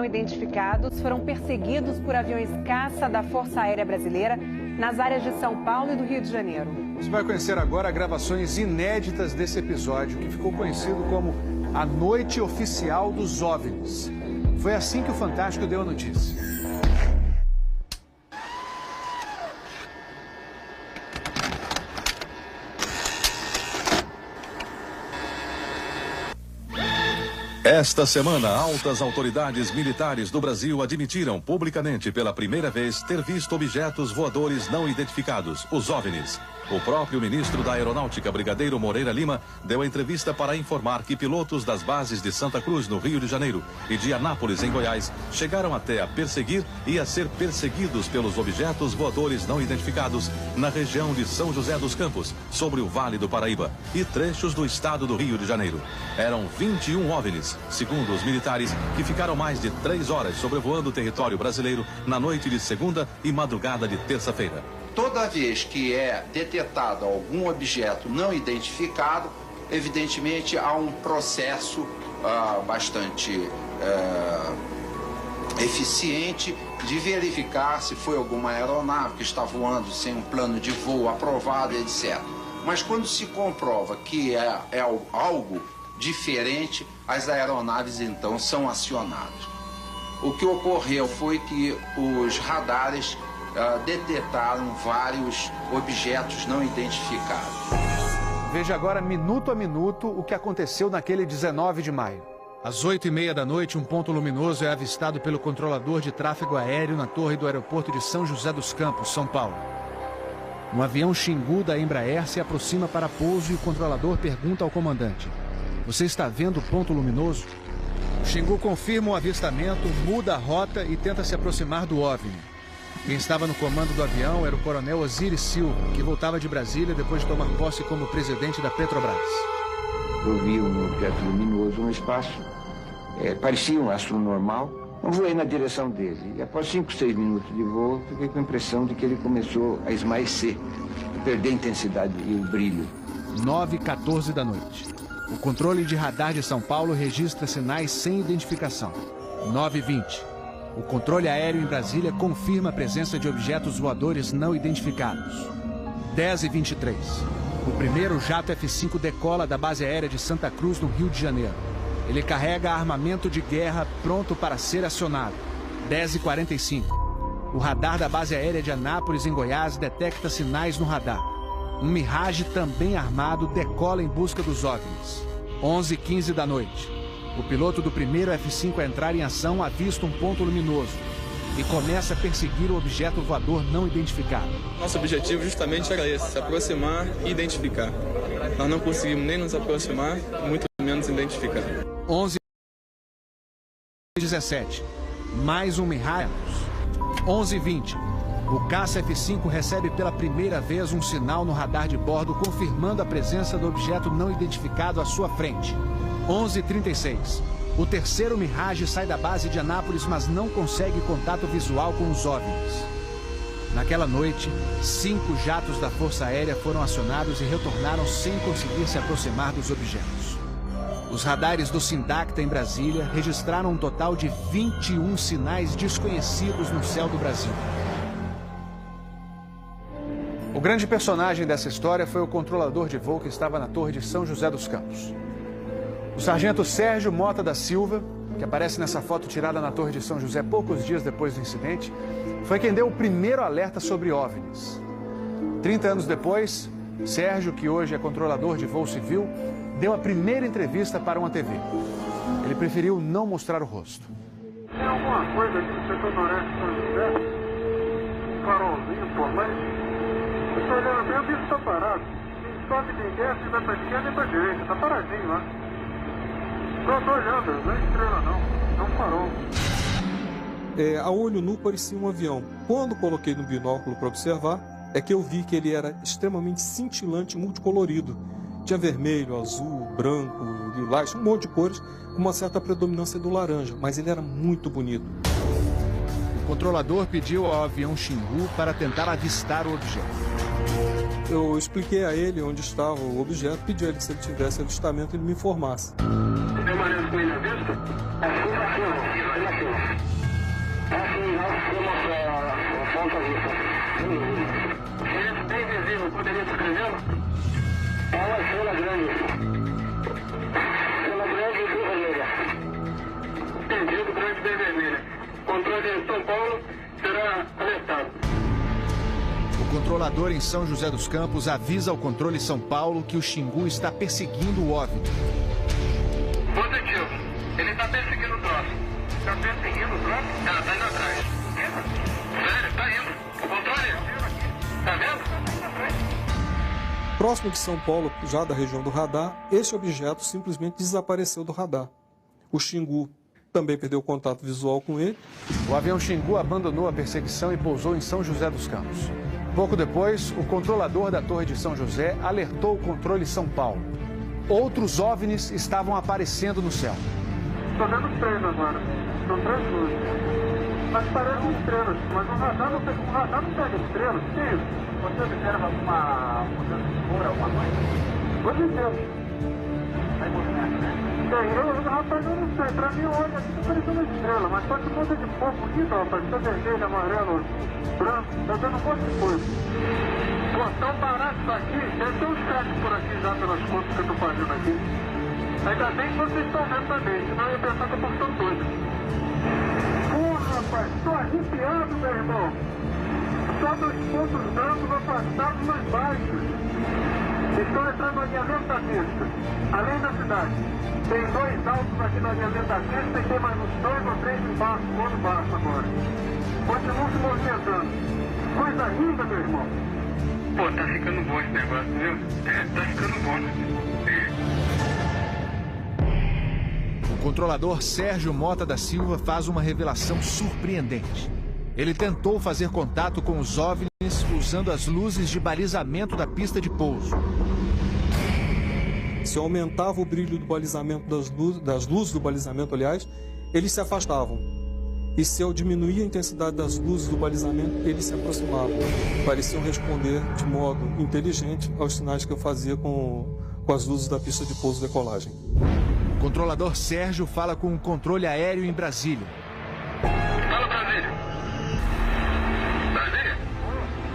Identificados foram perseguidos por aviões caça da Força Aérea Brasileira nas áreas de São Paulo e do Rio de Janeiro. Você vai conhecer agora gravações inéditas desse episódio, que ficou conhecido como a Noite Oficial dos OVNIs. Foi assim que o Fantástico deu a notícia. Esta semana, altas autoridades militares do Brasil admitiram publicamente pela primeira vez ter visto objetos voadores não identificados, os OVNIs. O próprio ministro da Aeronáutica, Brigadeiro Moreira Lima, deu a entrevista para informar que pilotos das bases de Santa Cruz, no Rio de Janeiro, e de Anápolis, em Goiás, chegaram até a perseguir e a ser perseguidos pelos objetos voadores não identificados na região de São José dos Campos, sobre o Vale do Paraíba, e trechos do estado do Rio de Janeiro. Eram 21 OVNIs, segundo os militares, que ficaram mais de 3 horas sobrevoando o território brasileiro na noite de segunda e madrugada de terça-feira. Toda vez que é detectado algum objeto não identificado, evidentemente há um processo bastante eficiente de verificar se foi alguma aeronave que está voando sem um plano de voo aprovado, etc. Mas quando se comprova que é algo diferente, as aeronaves então são acionadas. O que ocorreu foi que os radares detectaram vários objetos não identificados. Veja agora, minuto a minuto, o que aconteceu naquele 19 de maio. Às 8h30 da noite, um ponto luminoso é avistado pelo controlador de tráfego aéreo na torre do aeroporto de São José dos Campos, São Paulo. Um avião Xingu da Embraer se aproxima para pouso e o controlador pergunta ao comandante: "Você está vendo o ponto luminoso?" O Xingu confirma o avistamento, muda a rota e tenta se aproximar do OVNI. Quem estava no comando do avião era o coronel Osiris Silva, que voltava de Brasília depois de tomar posse como presidente da Petrobras. Eu vi um objeto luminoso no espaço, parecia um astro normal. Eu voei na direção dele e após 5, 6 minutos de voo, fiquei com a impressão de que ele começou a esmaecer, a perder a intensidade e o brilho. 9h14 da noite. O controle de radar de São Paulo registra sinais sem identificação. 9h20. O controle aéreo em Brasília confirma a presença de objetos voadores não identificados. 10h23. O primeiro jato F-5 decola da base aérea de Santa Cruz, no Rio de Janeiro. Ele carrega armamento de guerra pronto para ser acionado. 10h45. O radar da base aérea de Anápolis, em Goiás, detecta sinais no radar. Um Mirage também armado decola em busca dos OVNIs. 11h15 da noite. O piloto do primeiro F-5 a entrar em ação avista um ponto luminoso e começa a perseguir o objeto voador não identificado. Nosso objetivo justamente era esse, se aproximar e identificar. Nós não conseguimos nem nos aproximar, muito menos identificar. 11h17. Mais um Mirage. 11h20. O caça F-5 recebe pela primeira vez um sinal no radar de bordo confirmando a presença do objeto não identificado à sua frente. 11h36. O terceiro Mirage sai da base de Anápolis, mas não consegue contato visual com os OVNIs. Naquela noite, 5 jatos da Força Aérea foram acionados e retornaram sem conseguir se aproximar dos objetos. Os radares do Sindacta, em Brasília, registraram um total de 21 sinais desconhecidos no céu do Brasil. O grande personagem dessa história foi o controlador de voo que estava na torre de São José dos Campos. O sargento Sérgio Mota da Silva, que aparece nessa foto tirada na torre de São José poucos dias depois do incidente, foi quem deu o primeiro alerta sobre OVNIs. 30 anos depois, Sérgio, que hoje é controlador de voo civil, deu a primeira entrevista para uma TV. Ele preferiu não mostrar o rosto. Tem alguma coisa aqui no setor noreste de São José? Um farolzinho por lá? Eu estou olhando bem, o bicho está parado. Sobe, tem desce, vai para a esquerda e para a direita. Está paradinho lá. Estou olhando, não é estrela não. É um farol. A olho nu parecia um avião. Quando coloquei no binóculo para observar, é que eu vi que ele era extremamente cintilante, multicolorido. Tinha vermelho, azul, branco, lilás, um monte de cores, com uma certa predominância do laranja, mas ele era muito bonito. O controlador pediu ao avião Xingu para tentar avistar o objeto. Eu expliquei a ele onde estava o objeto, pedi a ele que se ele tivesse avistamento, ele me informasse. Tem maneiro com ele à vista? Afirma. Alta vista. Esse bem visível, poderia descrevê-lo? É uma estrela grande. Estrela grande e bem vermelha. Entendido, grande e bem vermelha. Controle em São Paulo será alertado. O controlador em São José dos Campos avisa ao controle São Paulo que o Xingu está perseguindo o OVNI. Positivo. Ele está perseguindo o troço. Está perseguindo o troço? Tá indo atrás. Sério, tá indo. Controle. Tá vendo? Próximo de São Paulo, já da região do radar, esse objeto simplesmente desapareceu do radar. O Xingu também perdeu contato visual com ele. O avião Xingu abandonou a perseguição e pousou em São José dos Campos. Pouco depois, o controlador da Torre de São José alertou o controle São Paulo. Outros OVNIs estavam aparecendo no céu. Estou vendo 3 agora. São 3 luzes. Mas parecem estrelas. Mas o radar não pega estrelas. O que é isso? Você observa alguma mudança de cor, alguma coisa? Pode ser. Vai movimento, né? Rapaz, eu não sei. Pra mim, olha, aqui tá parecendo uma estrela. Mas pode ser coisa de fogo bonito, rapaz. Tá vermelho, amarelo, branco. Tá dando um monte de coisa. Pô, tão barato isso aqui. Deve ter uns créditos por aqui já pelas contas que eu tô fazendo aqui. Ainda bem que vocês estão vendo também, senão eu ia pensar que eu tô ficando doido. Pô, rapaz, tô arrepiado, meu irmão. Só 2 pontos brancos afastados mais baixos. Estão entrando na alinhamento da pista, além da cidade. Tem 2 altos aqui na alinhamento da pista e tem mais uns 2 ou 3 embaixo, quando baixo agora. Continuam se movimentando. Coisa linda, meu irmão. Pô, tá ficando bom esse negócio, viu? Tá ficando bom, né? O controlador Sérgio Mota da Silva faz uma revelação surpreendente. Ele tentou fazer contato com os OVNIs usando as luzes de balizamento da pista de pouso. Se eu aumentava o brilho do balizamento das luzes do balizamento, aliás, eles se afastavam. E se eu diminuía a intensidade das luzes do balizamento, eles se aproximavam. Pareciam responder de modo inteligente aos sinais que eu fazia com as luzes da pista de pouso e decolagem. O controlador Sérgio fala com o controle aéreo em Brasília. Fala, Brasília. Brasília?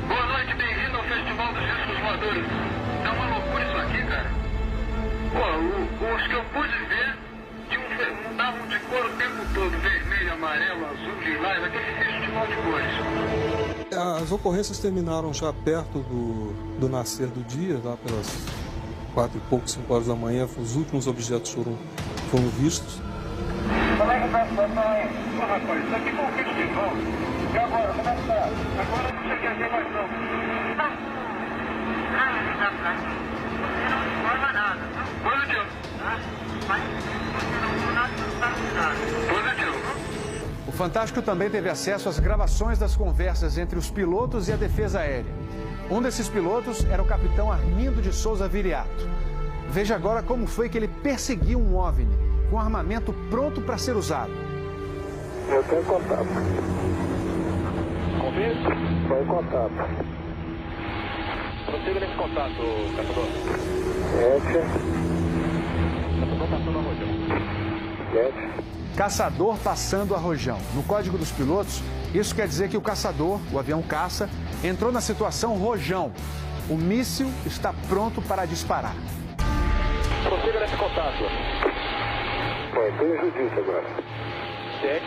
Boa noite, bem-vindo ao Festival dos Discos Voadores. É uma loucura isso aqui, cara. Pô, os que eu pude ver mudavam de cor o tempo todo. Vermelho, amarelo, azul, lilás, aquele festival de cores. As ocorrências terminaram já perto do nascer do dia, lá pelas 4 e pouco, 5 horas da manhã. Os últimos objetos foram vistos. Como é que tá a situação aí? Ô, rapaz, isso aqui foi um festival. E agora, como é que tá? Agora não sei o que é mais não. Você não informa nada. Positivo. Mas você não está avisado. Positivo. O Fantástico também teve acesso às gravações das conversas entre os pilotos e a defesa aérea. Um desses pilotos era o capitão Armindo de Souza Viriato. Veja agora como foi que ele perseguiu um OVNI com armamento pronto para ser usado. Eu tenho contato. Confirma? Foi contato. Prossiga nesse contato, caçador. 7. Caçador passando a Rojão. 7. Caçador passando a Rojão. No código dos pilotos, isso quer dizer que o caçador, o avião caça, entrou na situação Rojão. O míssil está pronto para disparar. Prossiga nesse contato. Foi, tem Judite agora. 7.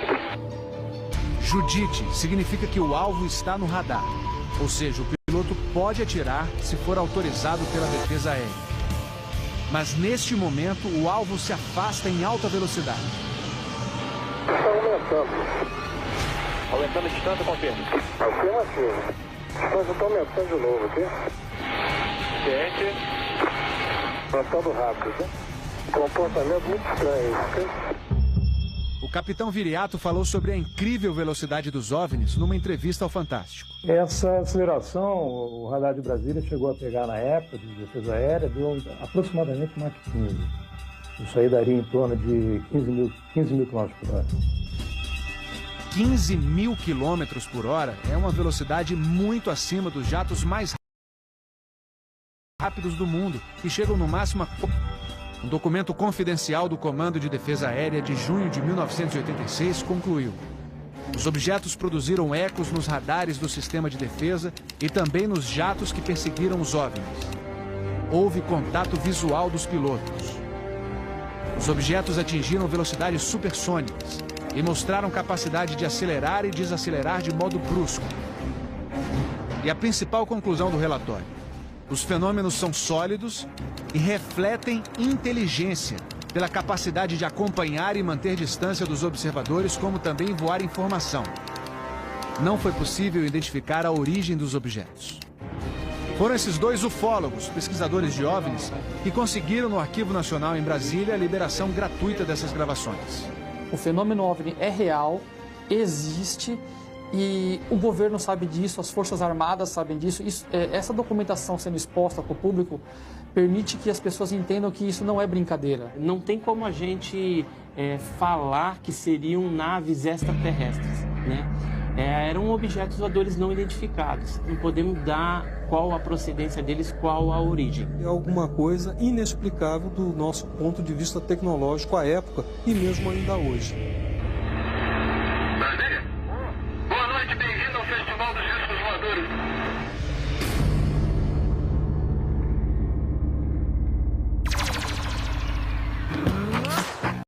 Judite significa que o alvo está no radar. Ou seja, o piloto pode atirar se for autorizado pela defesa aérea. Mas neste momento, o alvo se afasta em alta velocidade. Está aumentando. Aumentando a distância, confirma. Afirmativo. A distância está aumentando de novo aqui. 7. Aumentando rápido, né? Comportamento muito estranho, ok? O capitão Viriato falou sobre a incrível velocidade dos OVNIs numa entrevista ao Fantástico. Essa aceleração, o radar de Brasília chegou a pegar na época de defesa aérea, deu aproximadamente Mach 15. Isso aí daria em torno de 15 mil km por hora. 15 mil quilômetros por hora é uma velocidade muito acima dos jatos mais rápidos do mundo, que chegam no máximo a... Um documento confidencial do Comando de Defesa Aérea de junho de 1986 concluiu: Os objetos produziram ecos nos radares do sistema de defesa e também nos jatos que perseguiram os OVNIs. Houve contato visual dos pilotos. Os objetos atingiram velocidades supersônicas e mostraram capacidade de acelerar e desacelerar de modo brusco. E a principal conclusão do relatório: os fenômenos são sólidos e refletem inteligência, pela capacidade de acompanhar e manter distância dos observadores, como também voar informação. Não foi possível identificar a origem dos objetos. Foram esses dois ufólogos, pesquisadores de OVNIs, que conseguiram no Arquivo Nacional em Brasília a liberação gratuita dessas gravações. O fenômeno OVNI é real, existe, e o governo sabe disso, as Forças Armadas sabem disso. Essa documentação sendo exposta para o público permite que as pessoas entendam que isso não é brincadeira. Não tem como a gente falar que seriam naves extraterrestres, né? Eram objetos voadores não identificados. Não podemos dar qual a procedência deles, qual a origem. É alguma coisa inexplicável do nosso ponto de vista tecnológico à época e mesmo ainda hoje.